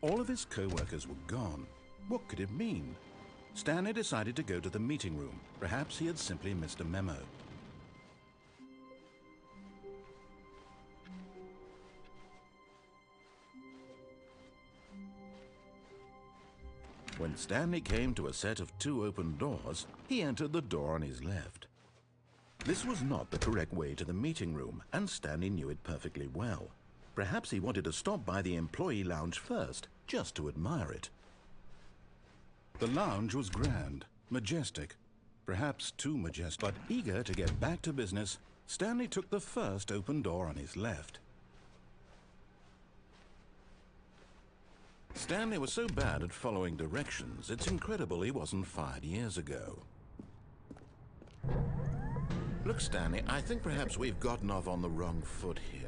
All of his co-workers were gone. What could it mean? Stanley decided to go to the meeting room. Perhaps he had simply missed a memo. When Stanley came to a set of 2 open doors, he entered the door on his left. This was not the correct way to the meeting room, and Stanley knew it perfectly well. Perhaps he wanted to stop by the employee lounge first, just to admire it. The lounge was grand, majestic, perhaps too majestic, but eager to get back to business, Stanley took the first open door on his left. Stanley was so bad at following directions, it's incredible he wasn't fired years ago. Look, Stanley, I think perhaps we've gotten off on the wrong foot here.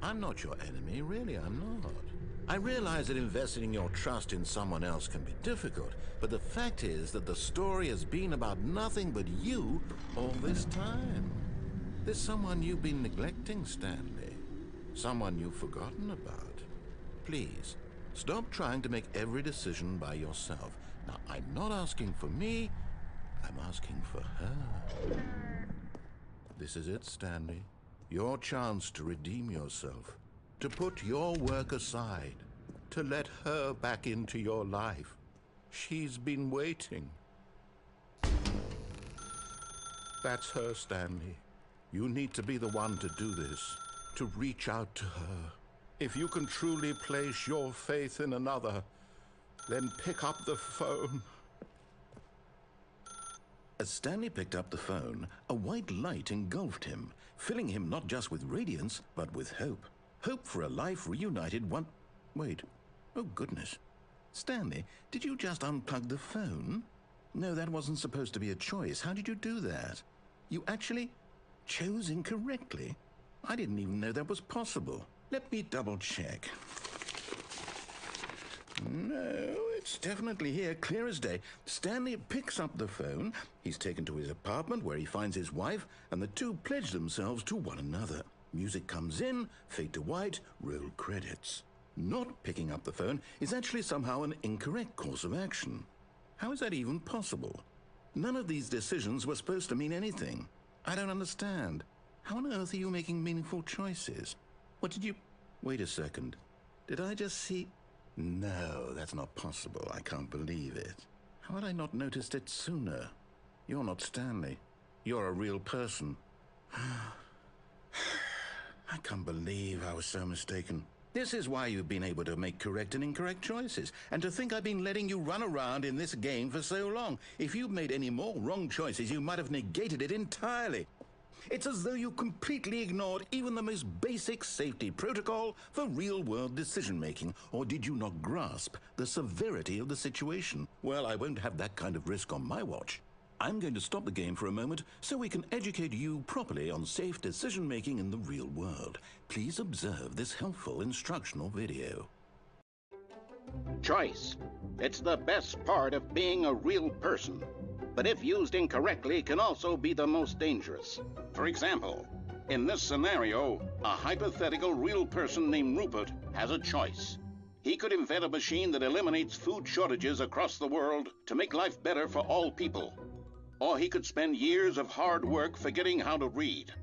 I'm not your enemy, really, I'm not. I realize that investing your trust in someone else can be difficult, but the fact is that the story has been about nothing but you all this time. There's someone you've been neglecting, Stanley. Someone you've forgotten about. Please, stop trying to make every decision by yourself. Now, I'm not asking for me, I'm asking for her. This is it, Stanley. Your chance to redeem yourself. To put your work aside. To let her back into your life. She's been waiting. That's her, Stanley. You need to be the one to do this. To reach out to her. If you can truly place your faith in another, then pick up the phone. As Stanley picked up the phone, a white light engulfed him, filling him not just with radiance, but with hope. Hope for a life reunited one... Wait. Oh, goodness. Stanley, did you just unplug the phone? No, that wasn't supposed to be a choice. How did you do that? You actually chose incorrectly? I didn't even know that was possible. Let me double-check. No, it's definitely here, clear as day. Stanley picks up the phone. He's taken to his apartment where he finds his wife, and the two pledge themselves to one another. Music comes in, fade to white, roll credits. Not picking up the phone is actually somehow an incorrect course of action. How is that even possible? None of these decisions were supposed to mean anything. I don't understand. How on earth are you making meaningful choices? What did you... Wait a second. Did I just see... No, that's not possible. I can't believe it. How had I not noticed it sooner? You're not Stanley. You're a real person. I can't believe I was so mistaken. This is why you've been able to make correct and incorrect choices. And to think I've been letting you run around in this game for so long. If you'd made any more wrong choices, you might have negated it entirely. It's as though you completely ignored even the most basic safety protocol for real-world decision-making. Or did you not grasp the severity of the situation? Well, I won't have that kind of risk on my watch. I'm going to stop the game for a moment so we can educate you properly on safe decision-making in the real world. Please observe this helpful instructional video. Choice. It's the best part of being a real person. But if used incorrectly, can also be the most dangerous. For example, in this scenario, a hypothetical real person named Rupert has a choice. He could invent a machine that eliminates food shortages across the world to make life better for all people. Or he could spend years of hard work forgetting how to read.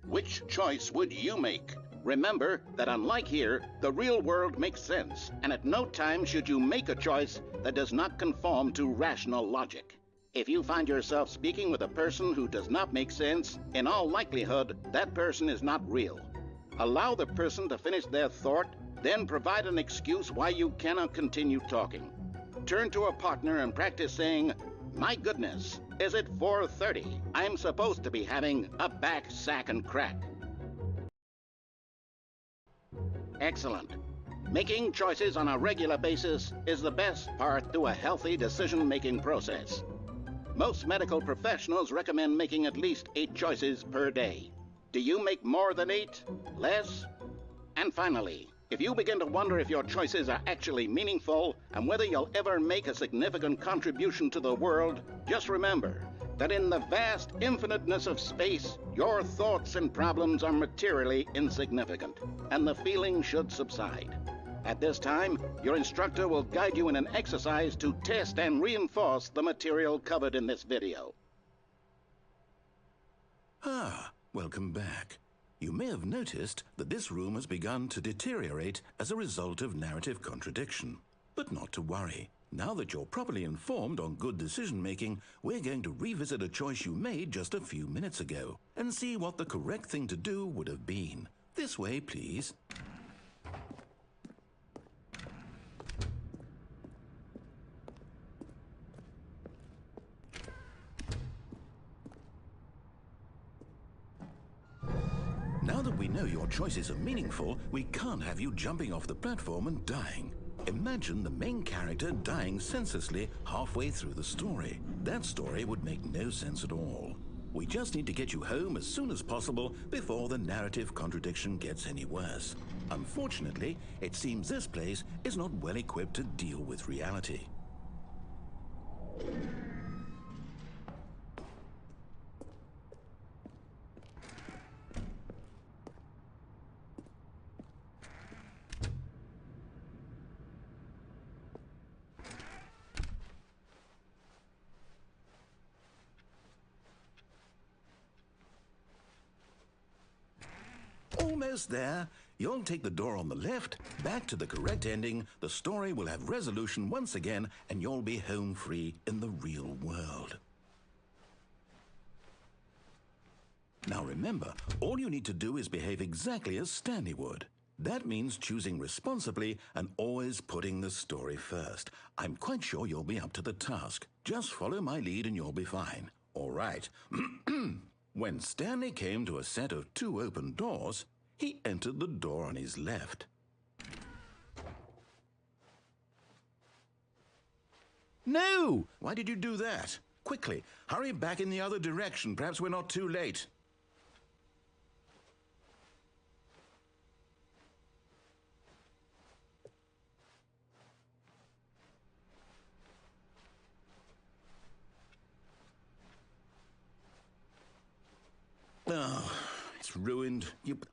Which choice would you make? Remember that unlike here, the real world makes sense, and at no time should you make a choice that does not conform to rational logic. If you find yourself speaking with a person who does not make sense, in all likelihood, that person is not real. Allow the person to finish their thought, then provide an excuse why you cannot continue talking. Turn to a partner and practice saying, "My goodness, is it 4:30? I'm supposed to be having a back, sack, and crack." Excellent. Making choices on a regular basis is the best part to a healthy decision-making process. Most medical professionals recommend making at least 8 choices per day. Do you make more than 8? Less? And finally, if you begin to wonder if your choices are actually meaningful and whether you'll ever make a significant contribution to the world, just remember that in the vast infiniteness of space, your thoughts and problems are materially insignificant, and the feeling should subside. At this time, your instructor will guide you in an exercise to test and reinforce the material covered in this video. Welcome back. You may have noticed that this room has begun to deteriorate as a result of narrative contradiction. But not to worry. Now that you're properly informed on good decision-making, we're going to revisit a choice you made just a few minutes ago and see what the correct thing to do would have been. This way, please. Now that we know your choices are meaningful, we can't have you jumping off the platform and dying. Imagine the main character dying senselessly halfway through the story. That story would make no sense at all. We just need to get you home as soon as possible before the narrative contradiction gets any worse. Unfortunately, it seems this place is not well equipped to deal with reality. Almost there. You'll take the door on the left, back to the correct ending, the story will have resolution once again, and you'll be home free in the real world. Now remember, all you need to do is behave exactly as Stanley would. That means choosing responsibly and always putting the story first. I'm quite sure you'll be up to the task. Just follow my lead and you'll be fine. All right. When Stanley came to a set of 2 open doors, he entered the door on his left. No! Why did you do that? Quickly, hurry back in the other direction. Perhaps we're not too late. Oh, it's ruined.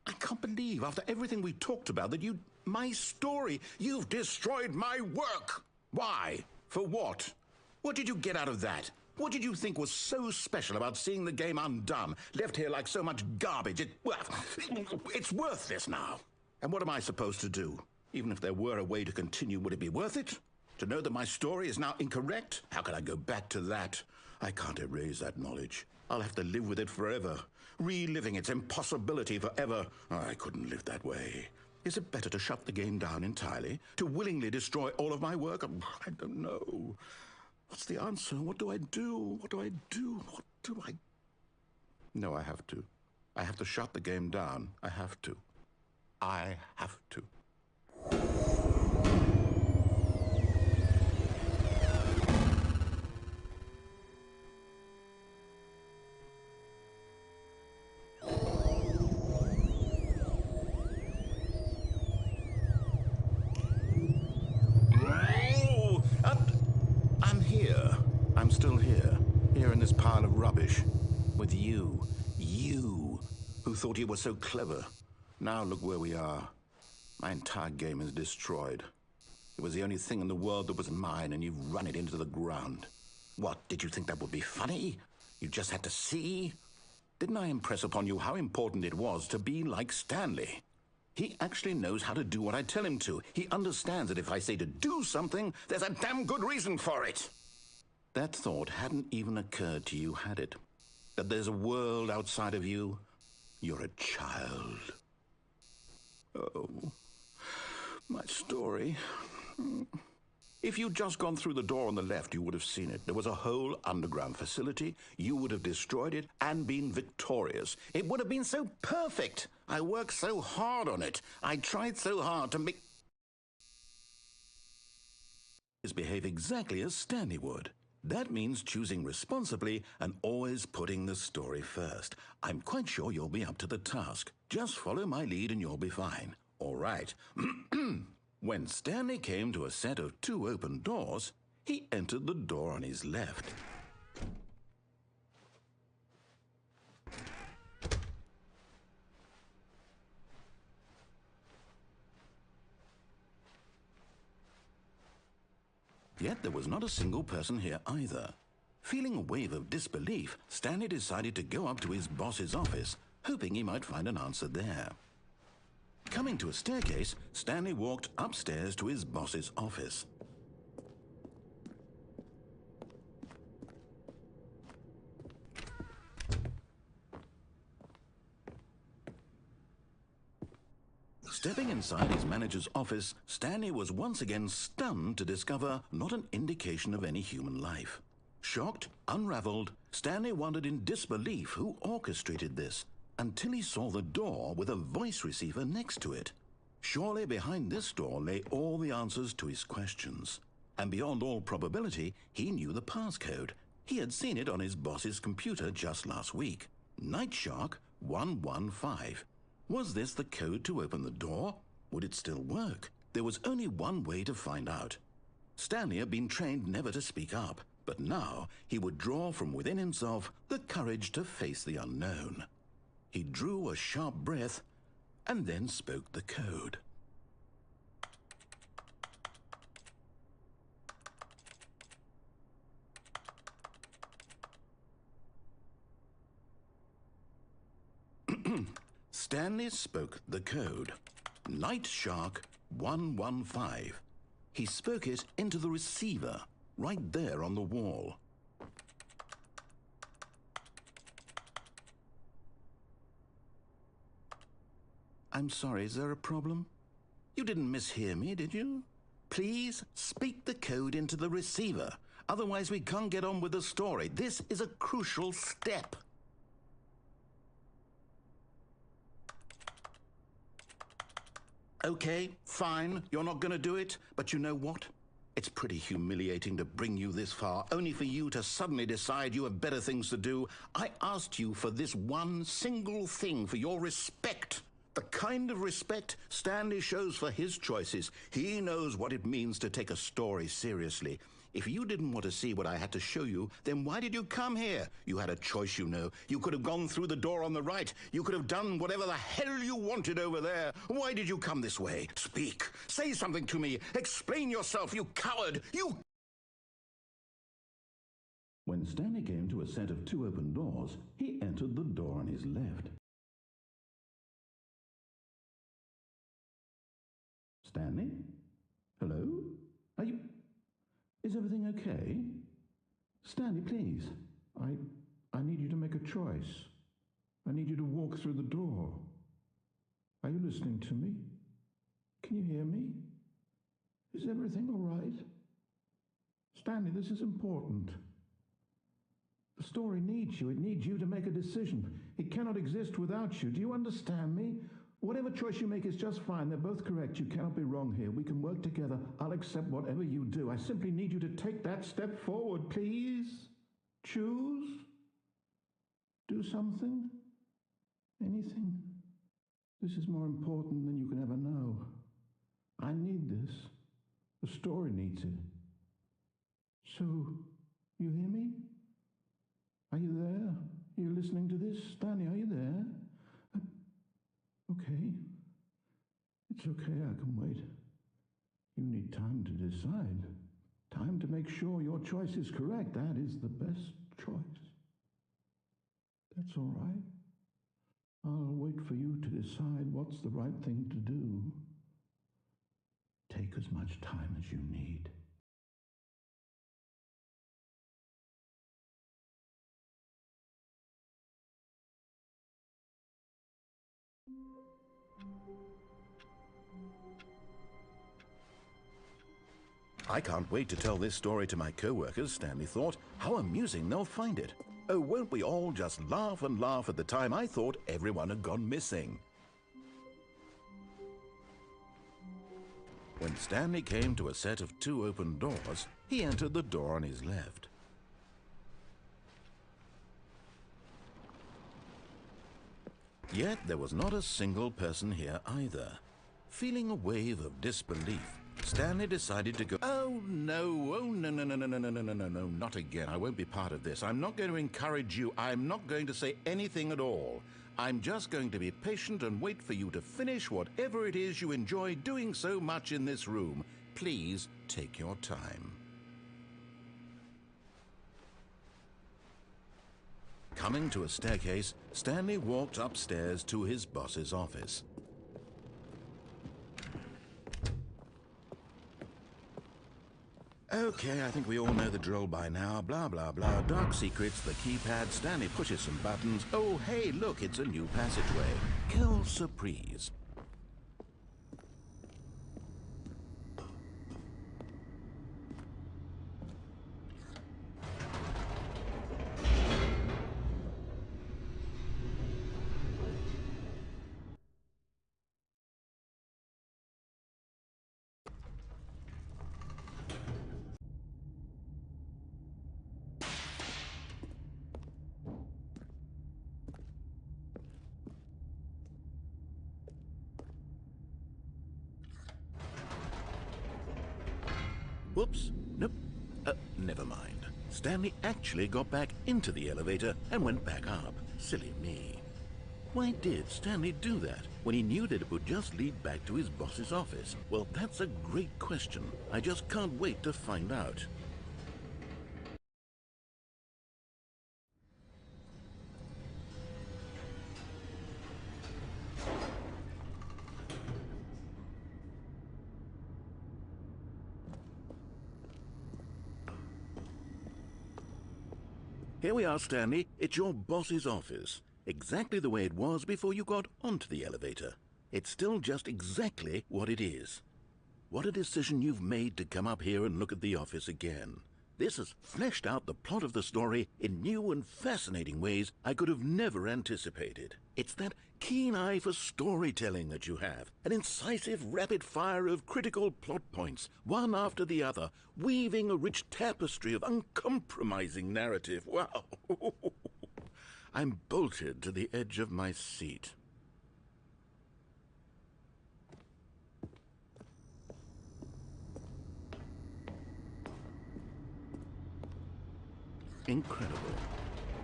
I can't believe, after everything we talked about, that my story, you've destroyed my work. Why? For what? What did you get out of that? What did you think was so special about seeing the game undone, left here like so much garbage? It's worthless now. And what am I supposed to do? Even if there were a way to continue, would it be worth it? To know that my story is now incorrect? How can I go back to that? I can't erase that knowledge. I'll have to live with it forever. Reliving its impossibility forever. I couldn't live that way. Is it better to shut the game down entirely? To willingly destroy all of my work? I don't know. What's the answer? What do I do? What do I do? What do I... No, I have to. I have to shut the game down. I have to. I have to. I'm still here in this pile of rubbish, with you who thought you were so clever. Now look where we are. My entire game is destroyed. It was the only thing in the world that was mine, and you've run it into the ground. What, did you think that would be funny? You just had to see? Didn't I impress upon you how important it was to be like Stanley? He actually knows how to do what I tell him to. He understands that if I say to do something, there's a damn good reason for it. That thought hadn't even occurred to you, had it? That there's a world outside of you? You're a child. Oh, my story. If you'd just gone through the door on the left, you would have seen it. There was a whole underground facility. You would have destroyed it and been victorious. It would have been so perfect. I worked so hard on it. I tried so hard to make... behave exactly as Stanley would. That means choosing responsibly and always putting the story first. I'm quite sure you'll be up to the task. Just follow my lead and you'll be fine. All right. When Stanley came to a set of 2 open doors, he entered the door on his left. Yet there was not a single person here either. Feeling a wave of disbelief, Stanley decided to go up to his boss's office, hoping he might find an answer there. Coming to a staircase, Stanley walked upstairs to his boss's office. Stepping inside his manager's office, Stanley was once again stunned to discover not an indication of any human life. Shocked, unraveled, Stanley wondered in disbelief who orchestrated this, until he saw the door with a voice receiver next to it. Surely behind this door lay all the answers to his questions. And beyond all probability, he knew the passcode. He had seen it on his boss's computer just last week. Night Shark 115. Was this the code to open the door? Would it still work? There was only one way to find out. Stanley had been trained never to speak up, but now he would draw from within himself the courage to face the unknown. He drew a sharp breath and then spoke the code. Stanley spoke the code. Night Shark 115. He spoke it into the receiver, right there on the wall. I'm sorry, is there a problem? You didn't mishear me, did you? Please speak the code into the receiver. Otherwise we can't get on with the story. This is a crucial step. Okay, fine, you're not going to do it, but you know what? It's pretty humiliating to bring you this far, only for you to suddenly decide you have better things to do. I asked you for this one single thing, for your respect. The kind of respect Stanley shows for his choices. He knows what it means to take a story seriously. If you didn't want to see what I had to show you, then why did you come here? You had a choice, you know. You could have gone through the door on the right. You could have done whatever the hell you wanted over there. Why did you come this way? Speak. Say something to me. Explain yourself, you coward. You... When Stanley came to a set of two open doors, he entered the door on his left. Stanley? Hello? Are you... Is everything okay? Stanley, please. I need you to make a choice. I need you to walk through the door. Are you listening to me? Can you hear me? Is everything all right? Stanley, this is important. The story needs you. It needs you to make a decision. It cannot exist without you. Do you understand me? Whatever choice you make is just fine. They're both correct. You cannot be wrong here. We can work together. I'll accept whatever you do. I simply need you to take that step forward, please. Choose. Do something. Anything. This is more important than you can ever know. I need this. The story needs it. So, you hear me? Are you there? Are you listening to this? Stanley, are you there? Okay. It's okay, I can wait. You need time to decide. Time to make sure your choice is correct. That is the best choice. That's all right. I'll wait for you to decide what's the right thing to do. Take as much time as you need. I can't wait to tell this story to my co-workers, Stanley thought. How amusing they'll find it. Oh, won't we all just laugh and laugh at the time I thought everyone had gone missing. When Stanley came to a set of two open doors, he entered the door on his left. Yet there was not a single person here either. Feeling a wave of disbelief, Stanley decided to go... Oh, no, not again. I won't be part of this. I'm not going to encourage you. I'm not going to say anything at all. I'm just going to be patient and wait for you to finish whatever it is you enjoy doing so much in this room. Please take your time. Coming to a staircase, Stanley walked upstairs to his boss's office. Okay, I think we all know the drill by now. Blah, blah, blah. Dark secrets, the keypad. Stanley pushes some buttons. Oh, hey, look, it's a new passageway. Quelle surprise. Whoops. Nope. Never mind. Stanley actually got back into the elevator and went back up. Silly me. Why did Stanley do that when he knew that it would just lead back to his boss's office? Well, that's a great question. I just can't wait to find out. Here we are, Stanley. It's your boss's office. Exactly the way it was before you got onto the elevator. It's still just exactly what it is. What a decision you've made to come up here and look at the office again. This has fleshed out the plot of the story in new and fascinating ways I could have never anticipated. It's that keen eye for storytelling that you have, an incisive rapid fire of critical plot points, one after the other, weaving a rich tapestry of uncompromising narrative. Wow! I'm bolted to the edge of my seat. Incredible.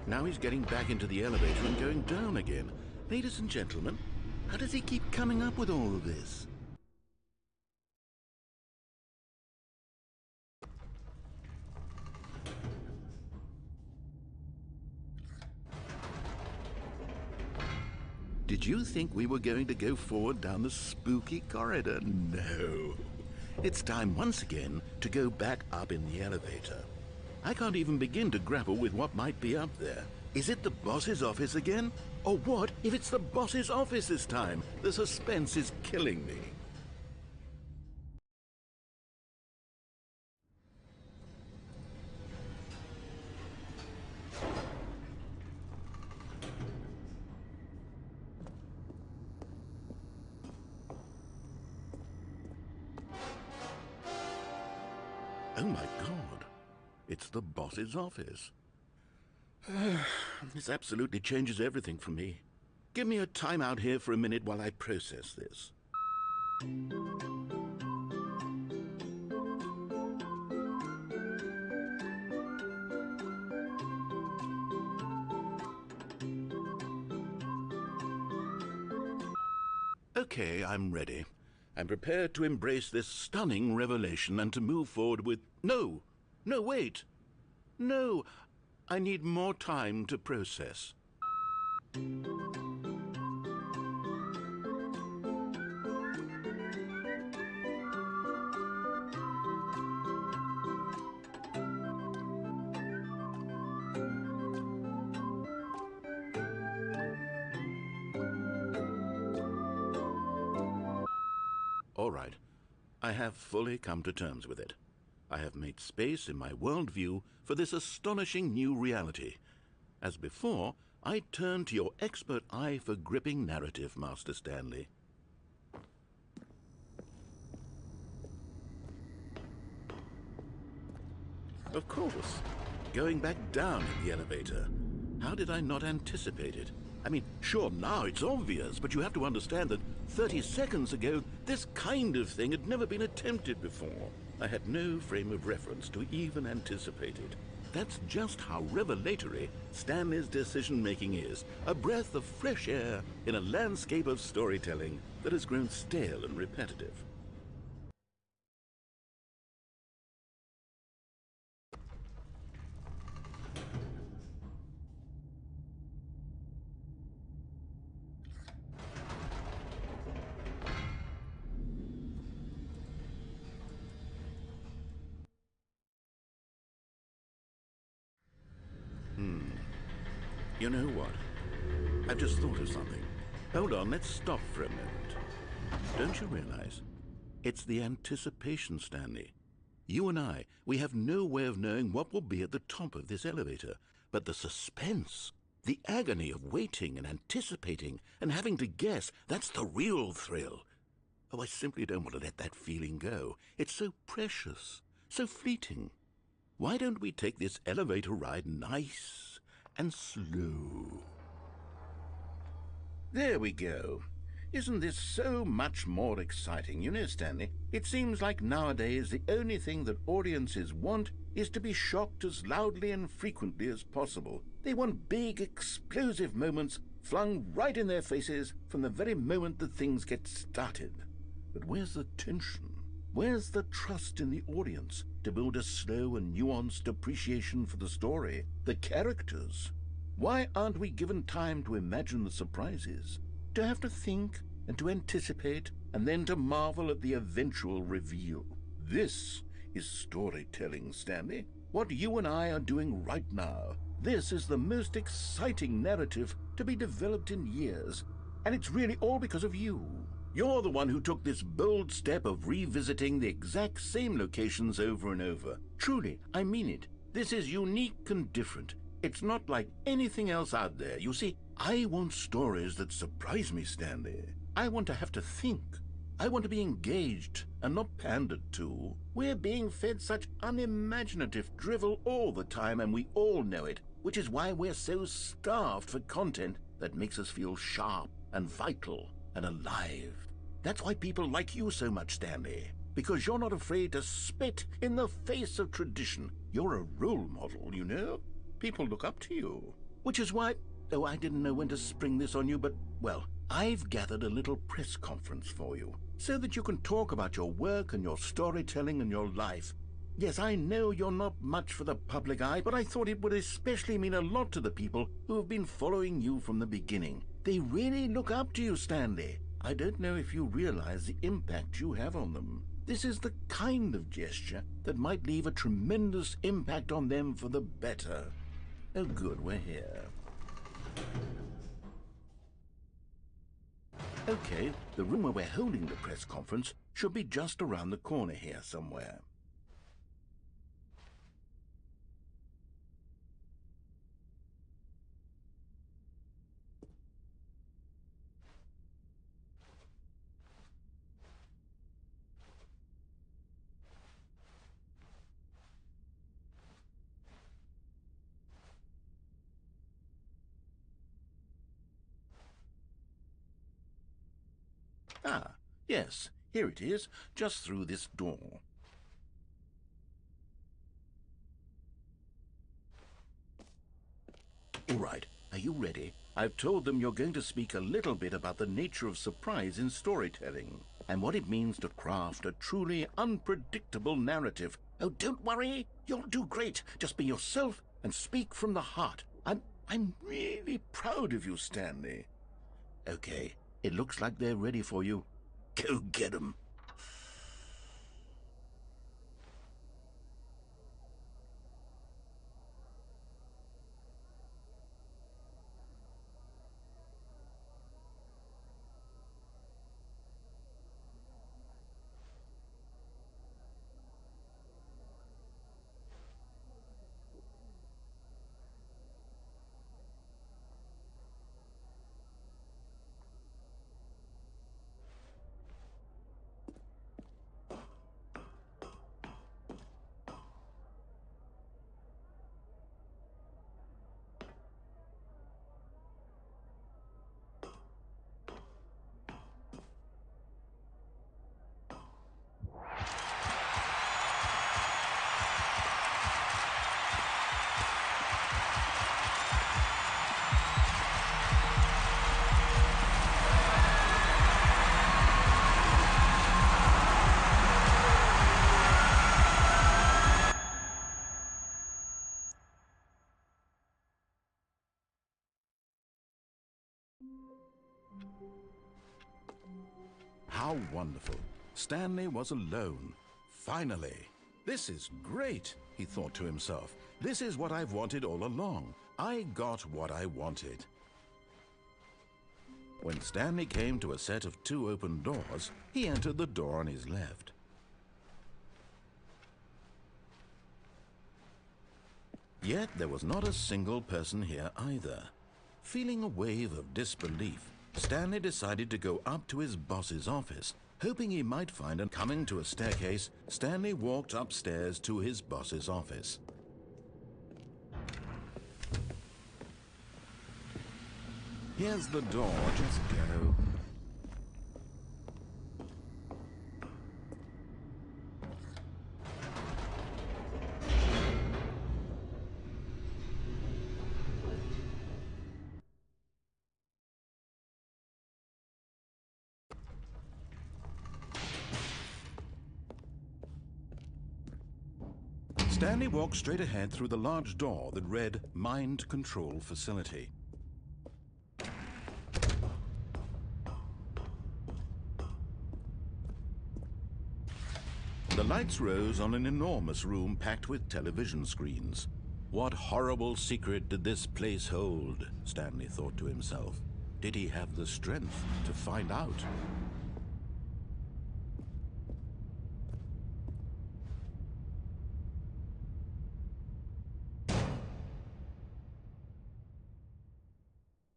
Now he's getting back into the elevator and going down again. Ladies and gentlemen, how does he keep coming up with all of this? Did you think we were going to go forward down the spooky corridor? No. It's time once again to go back up in the elevator. I can't even begin to grapple with what might be up there. Is it the boss's office again? Or what if it's the boss's office this time? The suspense is killing me. Oh my God, it's the boss's office. This absolutely changes everything for me. Give me a time out here for a minute while I process this. Okay, I'm ready. I'm prepared to embrace this stunning revelation and to move forward with... No! No, wait! No! I need more time to process. All right. I have fully come to terms with it. I have made space in my worldview for this astonishing new reality. As before, I turn to your expert eye for gripping narrative, Master Stanley. Of course. Going back down in the elevator. How did I not anticipate it? I mean, sure, now it's obvious, but you have to understand that 30 seconds ago, this kind of thing had never been attempted before. I had no frame of reference to even anticipate it. That's just how revelatory Stanley's decision-making is. A breath of fresh air in a landscape of storytelling that has grown stale and repetitive. You know what? I've just thought of something. Hold on, let's stop for a moment. Don't you realize? It's the anticipation, Stanley. You and I, we have no way of knowing what will be at the top of this elevator. But the suspense, the agony of waiting and anticipating and having to guess, that's the real thrill. Oh, I simply don't want to let that feeling go. It's so precious, so fleeting. Why don't we take this elevator ride nice and slow? There we go. Isn't this so much more exciting? You know, Stanley, it seems like nowadays the only thing that audiences want is to be shocked as loudly and frequently as possible. They want big, explosive moments flung right in their faces from the very moment that things get started. But where's the tension? Where's the trust in the audience to build a slow and nuanced appreciation for the story, the characters? Why aren't we given time to imagine the surprises, to have to think and to anticipate and then to marvel at the eventual reveal? This is storytelling, Stanley. What you and I are doing right now. This is the most exciting narrative to be developed in years, and it's really all because of you. You're the one who took this bold step of revisiting the exact same locations over and over. Truly, I mean it. This is unique and different. It's not like anything else out there. You see, I want stories that surprise me, Stanley. I want to have to think. I want to be engaged and not pandered to. We're being fed such unimaginative drivel all the time, and we all know it, which is why we're so starved for content that makes us feel sharp and vital and alive. That's why people like you so much, Stanley, because you're not afraid to spit in the face of tradition. You're a role model, you know? People look up to you. Which is why, oh, I didn't know when to spring this on you, but, well, I've gathered a little press conference for you so that you can talk about your work and your storytelling and your life. Yes, I know you're not much for the public eye, but I thought it would especially mean a lot to the people who have been following you from the beginning. They really look up to you, Stanley. I don't know if you realize the impact you have on them. This is the kind of gesture that might leave a tremendous impact on them for the better. Oh, good, we're here. Okay, the room where we're holding the press conference should be just around the corner here somewhere. Ah, yes, here it is, just through this door. All right, are you ready? I've told them you're going to speak a little bit about the nature of surprise in storytelling and what it means to craft a truly unpredictable narrative. Oh, don't worry, you'll do great. Just be yourself and speak from the heart. I'm really proud of you, Stanley. Okay, it looks like they're ready for you. Go get 'em. How wonderful. Stanley was alone. Finally. This is great, he thought to himself. This is what I've wanted all along. I got what I wanted. When Stanley came to a set of 2 open doors, he entered the door on his left. Yet there was not a single person here either. Feeling a wave of disbelief, Stanley decided to go up to his boss's office, hoping he might find him. Coming to a staircase, Stanley walked upstairs to his boss's office. Here's the door, just go. Stanley walked straight ahead through the large door that read Mind Control Facility. The lights rose on an enormous room packed with television screens. What horrible secret did this place hold? Stanley thought to himself. Did he have the strength to find out?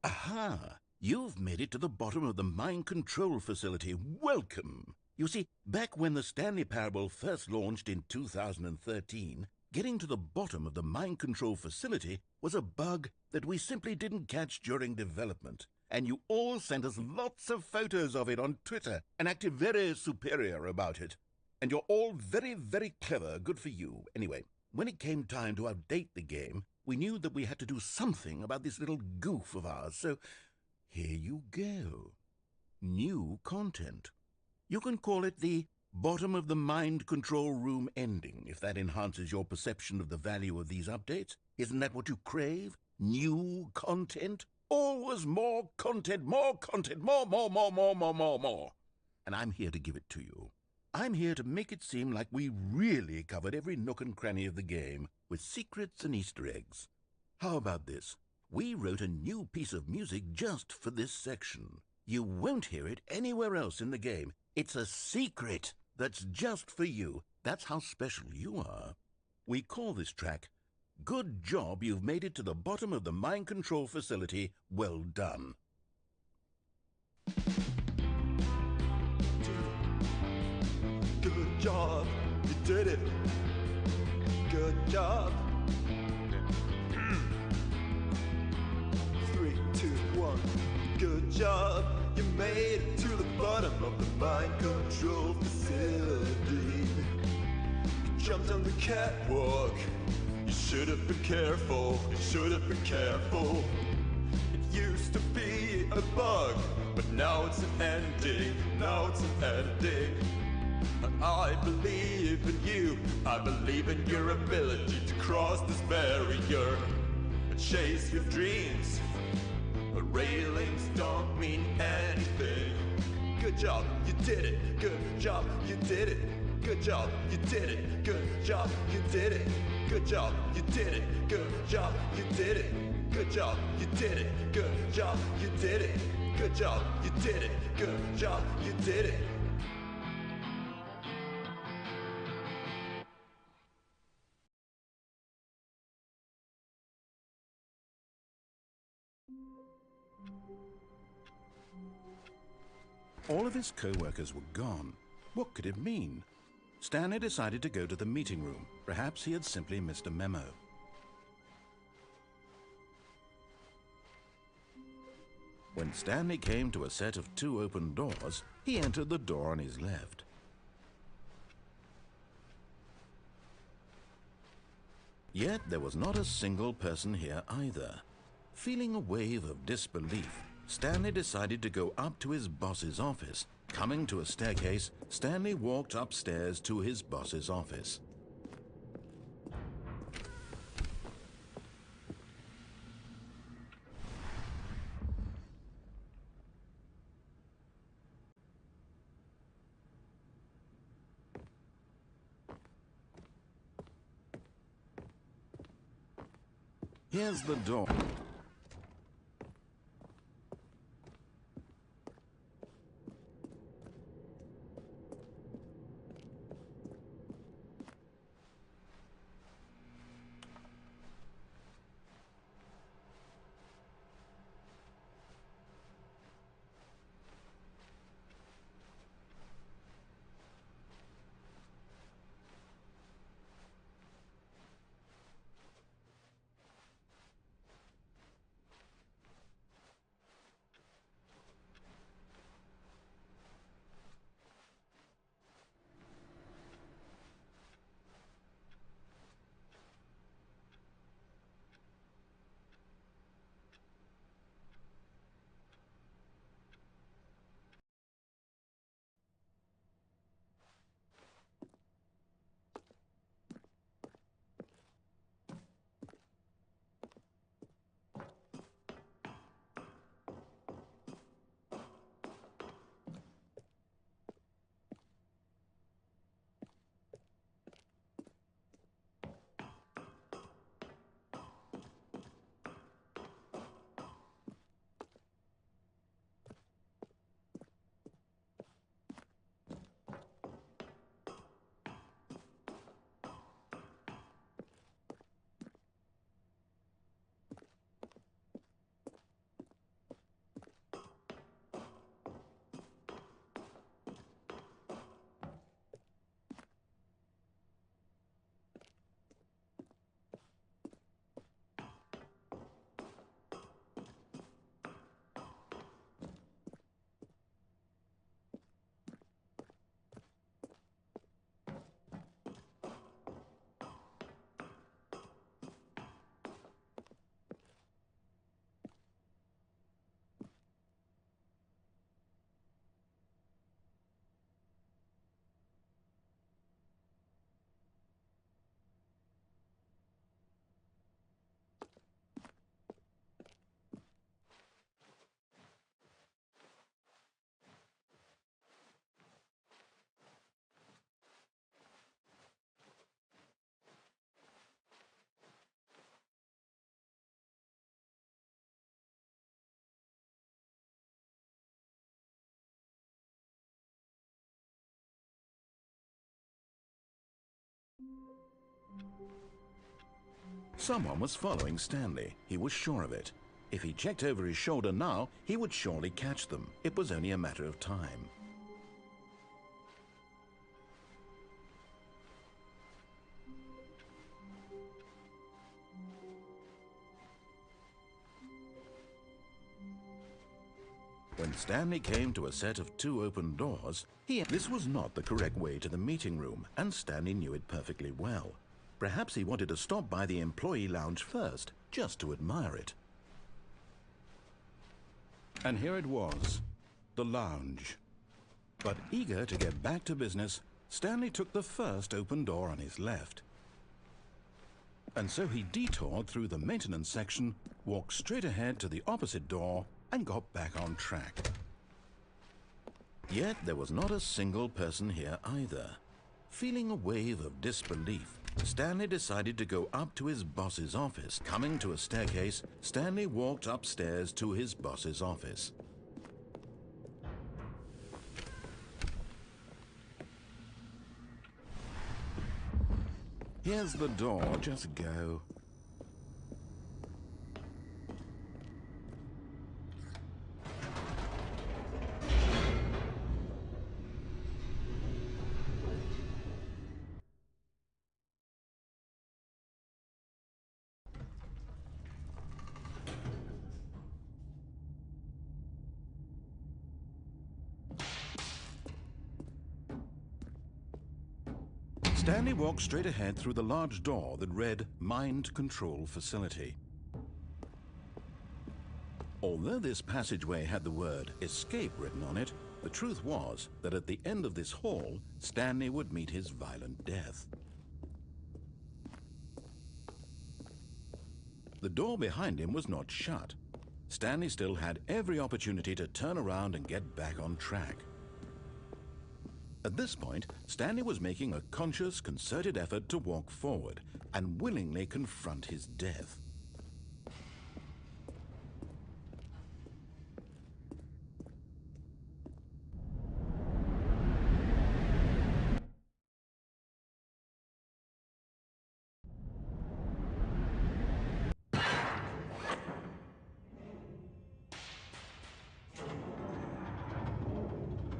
Aha! You've made it to the bottom of the mind control facility. Welcome! You see, back when the Stanley Parable first launched in 2013, getting to the bottom of the mind control facility was a bug that we simply didn't catch during development. And you all sent us lots of photos of it on Twitter and acted very superior about it. And you're all very, very clever. Good for you. Anyway, when it came time to update the game, we knew that we had to do something about this little goof of ours, so here you go. New content. You can call it the bottom of the mind control room ending, if that enhances your perception of the value of these updates. Isn't that what you crave? New content? Always more content, more content, more. And I'm here to give it to you. I'm here to make it seem like we really covered every nook and cranny of the game, with secrets and Easter eggs. How about this? We wrote a new piece of music just for this section. You won't hear it anywhere else in the game. It's a secret that's just for you. That's how special you are. We call this track, Good Job You've Made It to the Bottom of the Mind Control Facility. Well done. Good job, you did it. Good job. 3, 2, 1. Good job, you made it to the bottom of the mind control facility. You jumped on the catwalk. You should have been careful. You should have been careful. It used to be a bug, but now it's an ending. Now it's an ending. I believe in you. I believe in your ability to cross this barrier and chase your dreams. But railings don't mean anything. Good job, you did it. Good job, you did it. Good job, you did it. Good job, you did it. Good job, you did it. Good job, you did it. Good job, you did it. Good job, you did it. Good job, you did it. Good job, you did it. All of his co-workers were gone. What could it mean? Stanley decided to go to the meeting room. Perhaps he had simply missed a memo. When Stanley came to a set of 2 open doors, he entered the door on his left. Yet there was not a single person here either. Feeling a wave of disbelief, Stanley decided to go up to his boss's office. Coming to a staircase, Stanley walked upstairs to his boss's office. Here's the door. Someone was following Stanley. He was sure of it. If he checked over his shoulder now, he would surely catch them. It was only a matter of time. When Stanley came to a set of 2 open doors, this was not the correct way to the meeting room, and Stanley knew it perfectly well. Perhaps he wanted to stop by the employee lounge first, just to admire it. And here it was, the lounge. But eager to get back to business, Stanley took the first open door on his left. And so he detoured through the maintenance section, walked straight ahead to the opposite door, and got back on track. Yet there was not a single person here either. Feeling a wave of disbelief, Stanley decided to go up to his boss's office. Coming to a staircase, Stanley walked upstairs to his boss's office. Here's the door, just go. Stanley walked straight ahead through the large door that read Mind Control Facility. Although this passageway had the word Escape written on it, the truth was that at the end of this hall, Stanley would meet his violent death. The door behind him was not shut. Stanley still had every opportunity to turn around and get back on track. At this point, Stanley was making a conscious, concerted effort to walk forward and willingly confront his death.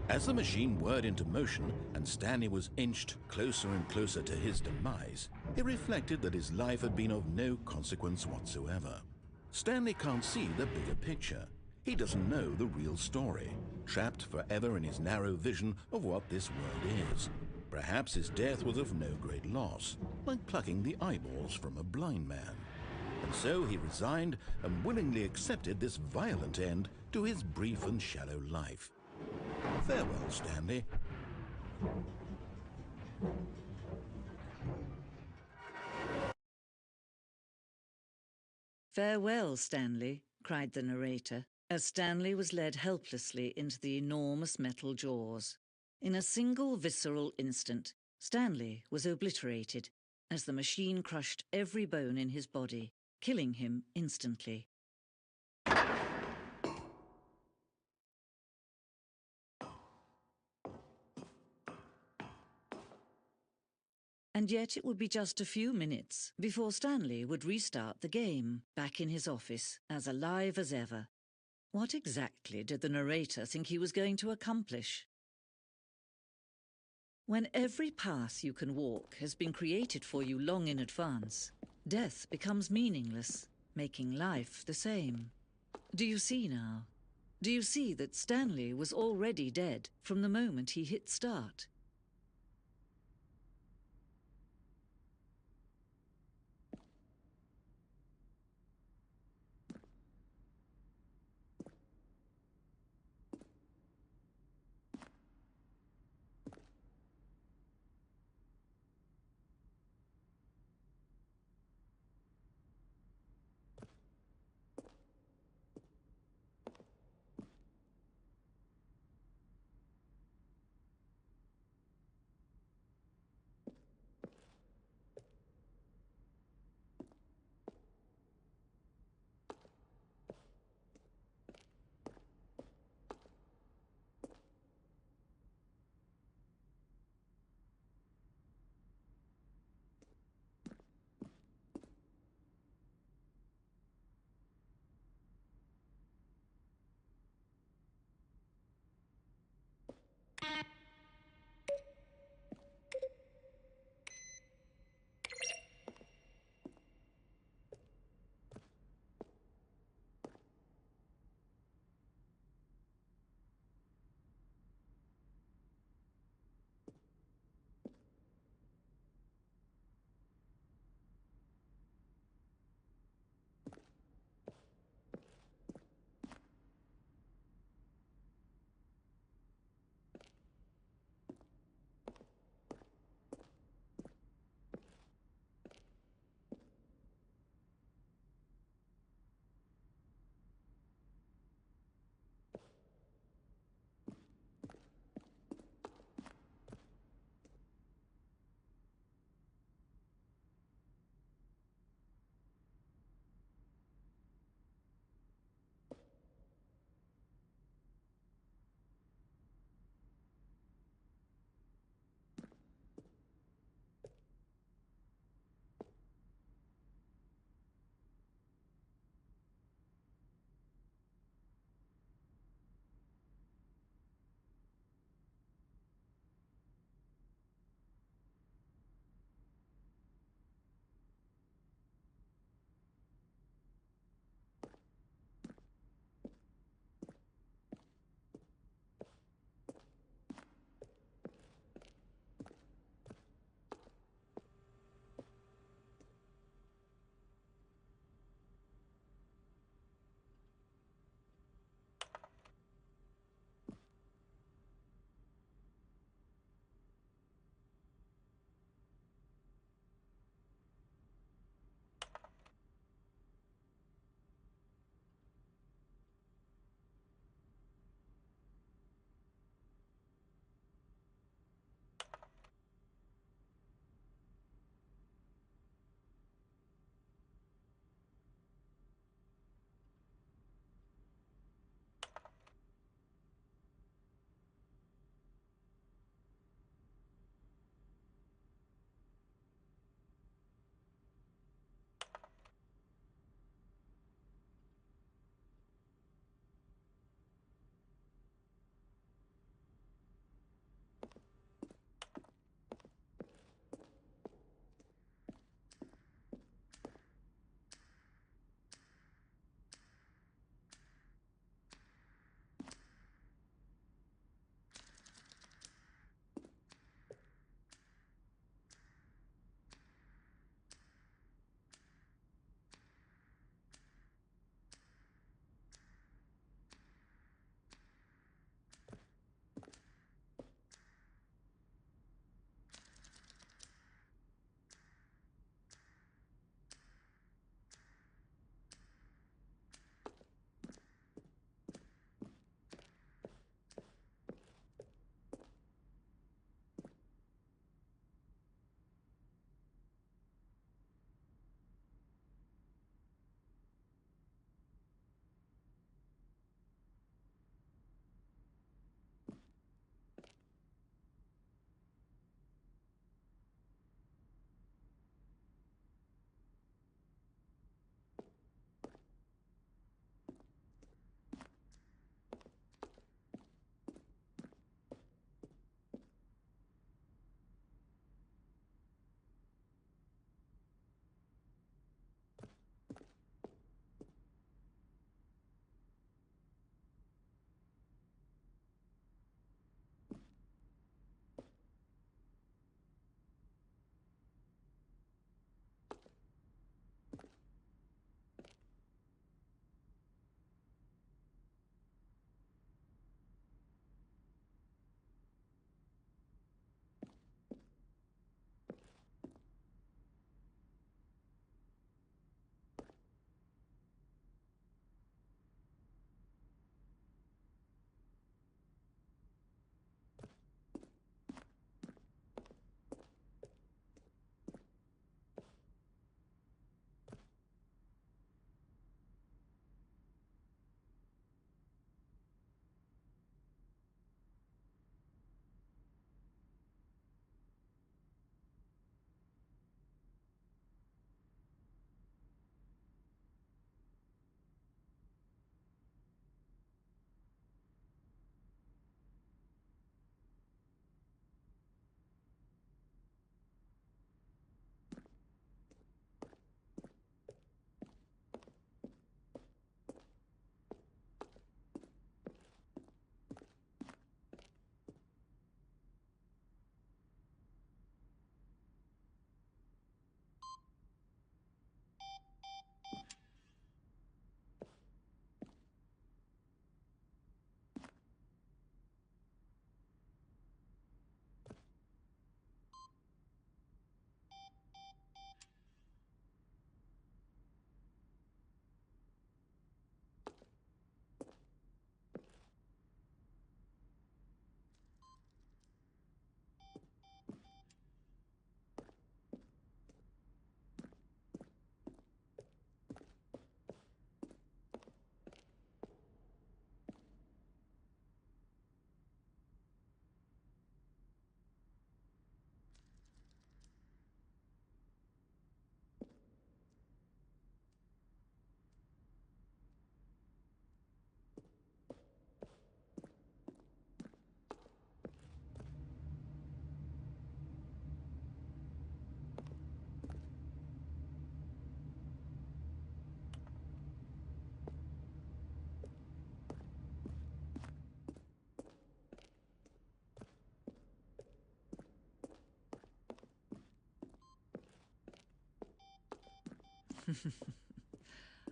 As the machine whirred into motion and Stanley was inched closer and closer to his demise, he reflected that his life had been of no consequence whatsoever. Stanley can't see the bigger picture. He doesn't know the real story, trapped forever in his narrow vision of what this world is. Perhaps his death was of no great loss, like plucking the eyeballs from a blind man. And so he resigned and willingly accepted this violent end to his brief and shallow life. Farewell, Stanley. "Farewell, Stanley," cried the narrator, as Stanley was led helplessly into the enormous metal jaws. In a single visceral instant, Stanley was obliterated as the machine crushed every bone in his body, killing him instantly. And yet it would be just a few minutes before Stanley would restart the game, back in his office, as alive as ever. What exactly did the narrator think he was going to accomplish? When every path you can walk has been created for you long in advance, death becomes meaningless, making life the same. Do you see now? Do you see that Stanley was already dead from the moment he hit start?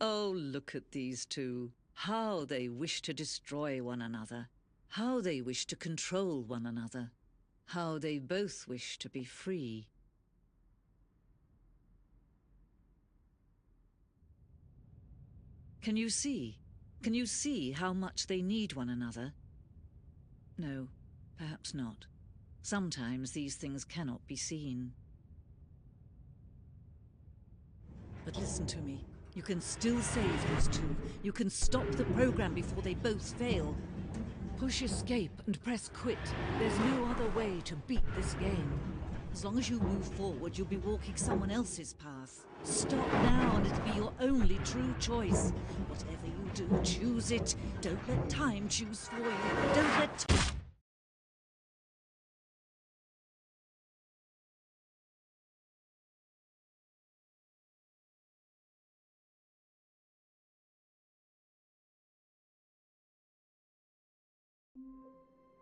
Oh, look at these two. How they wish to destroy one another. How they wish to control one another. How they both wish to be free. Can you see? Can you see how much they need one another? No, perhaps not. Sometimes these things cannot be seen. But listen to me. You can still save those two. You can stop the program before they both fail. Push escape and press quit. There's no other way to beat this game. As long as you move forward, you'll be walking someone else's path. Stop now and it'll be your only true choice. Whatever you do, choose it. Don't let time choose for you. Don't let...